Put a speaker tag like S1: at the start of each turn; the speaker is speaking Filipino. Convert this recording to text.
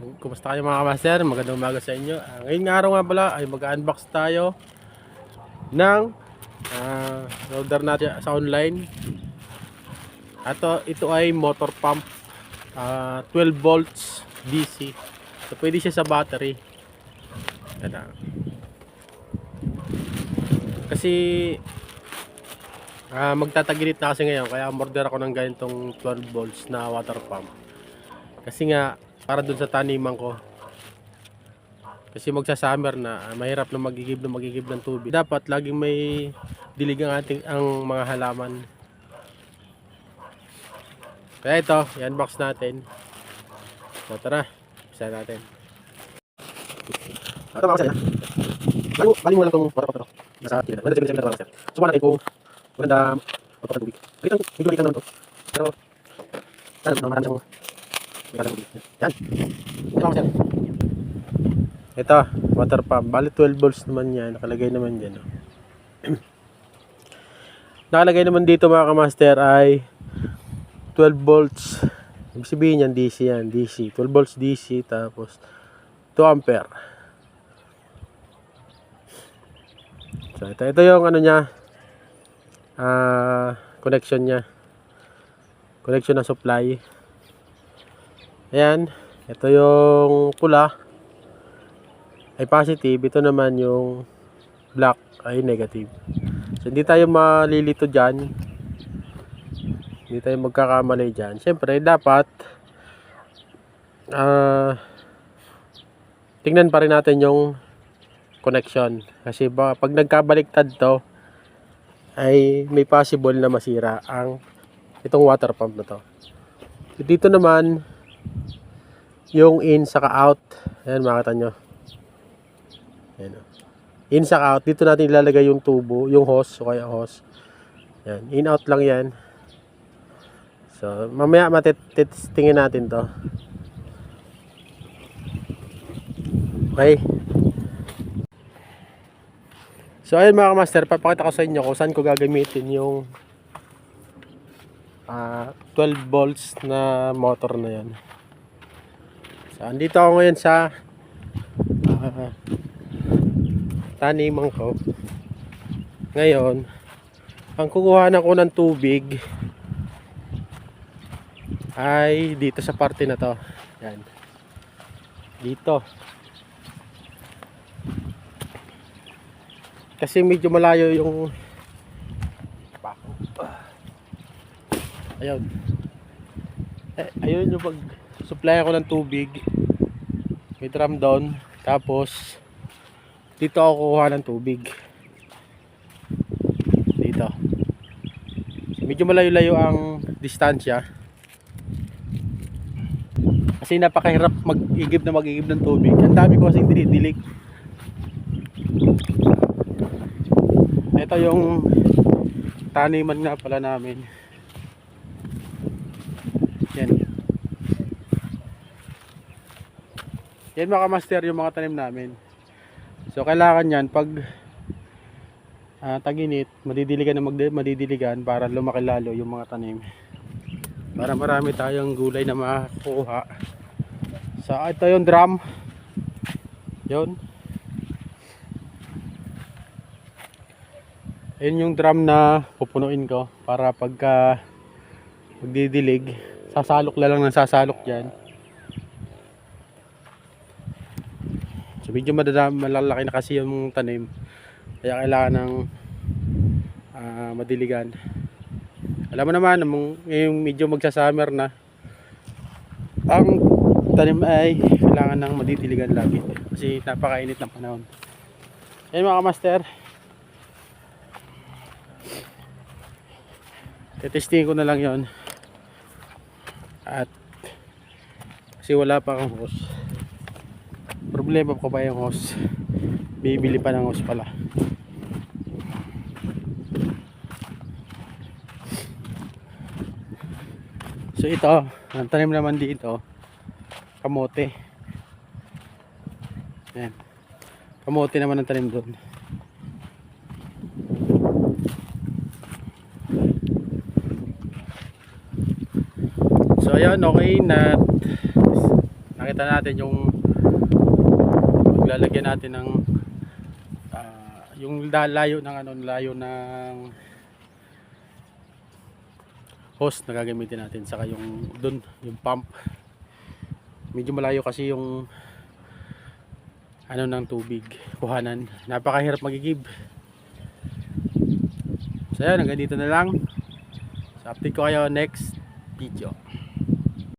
S1: Kumusta kayo mga master? Magandang umaga sa inyo. Ngayong araw nga pala ay mag-unbox tayo ng order natin sa online. Ito ay motor pump, 12 volts DC. So pwede siya sa battery. Kasi magtataginit na kasi ngayon, kaya order ako ng ganitong 12 volts na water pump. Kasi nga para dun sa taniman ko. Kasi magsa-summer na, mahirap na magigib ng tubig. Dapat laging may dilig ang mga halaman. Kaya ito, i-unbox natin. So tara, isa natin. Ito mga kasaya. Bali mo lang itong water pump. Nasa tira. Maganda siya mga kasaya. Subukan natin kung maganda water tubig. Medyo maliit naman ito. Pero, sana marami siyang tubig. Yan. Ito mga kasaya. Ito, water pump. Bali 12 volts naman yan. Nakalagay naman dyan. Nakalagay naman dito mga kamaster ay 12 volts. Ibig sabihin yan, DC yan. DC. 12 volts DC. Tapos 2 ampere. So, ito yung ano niya. Connection niya. Connection ng supply. Ayan. Ito yung pula ay positive, ito naman yung black ay negative. So hindi tayo malilito dyan, hindi tayo magkakamali dyan. Siyempre dapat tingnan pa rin natin yung connection, kasi pag nagkabaliktad to ay may possible na masira ang itong water pump na to. So, dito naman yung in saka out. Ayan, makita nyo. Ayan. In sa out, dito natin ilalagay yung tubo, yung hose, o kaya hose. Yan, in out lang yan. So, mamaya matitestingin natin to. Okay. So, ayun mga master, papakita ko sa inyo kung saan ko gagamitin yung 12 volts na motor na yan. So, andito ako ngayon sa taniman ko. Ngayon, ang kukuhanan ko ng tubig ay dito sa parte na to. Yan. Dito. Kasi medyo malayo yung ayun. Ayun yung pag supply ako ng tubig. May drum down. Tapos dito ako kukuha ng tubig. Dito. Medyo malayo-layo ang distansya. Kasi napakahirap mag-igib ng tubig. Ang dami ko kasing dinidilig. Ito yung taniman nga pala namin. Yan. Yan mga master yung mga tanim namin. So kailangan yan pag tag-init, madidiligan para lumaki lalo yung mga tanim. Para marami tayong gulay na makukuha. So ito yung drum. Yun. Ayun yung drum na pupunuin ko para pagka magdidilig, sasalok lang ng sasalok dyan. So medyo malalaki na kasi yung tanim, kaya kailangan ng madiligan. Alam mo naman, ngayong medyo magsa-summer na, ang tanim ay kailangan ng madidiligan lagi kasi napakainit ng panahon. Ayun mga master, testingin ko na lang yon. At kasi wala pa akong hose. Problema ko pa yung hose. Bibili pa ng hose pala. So ito, ang tanim naman dito, kamote. Yan. Kamote naman ang tanim doon. So ayan, okay na
S2: nakita natin yung maglalagyan natin ng yung layo ng layo ng hose na gagamitin natin, saka yung dun yung pump. Medyo malayo kasi yung ng tubig kuhanan, napakahirap magigib. So yan, hanggang dito na lang. So update ko kayo next video.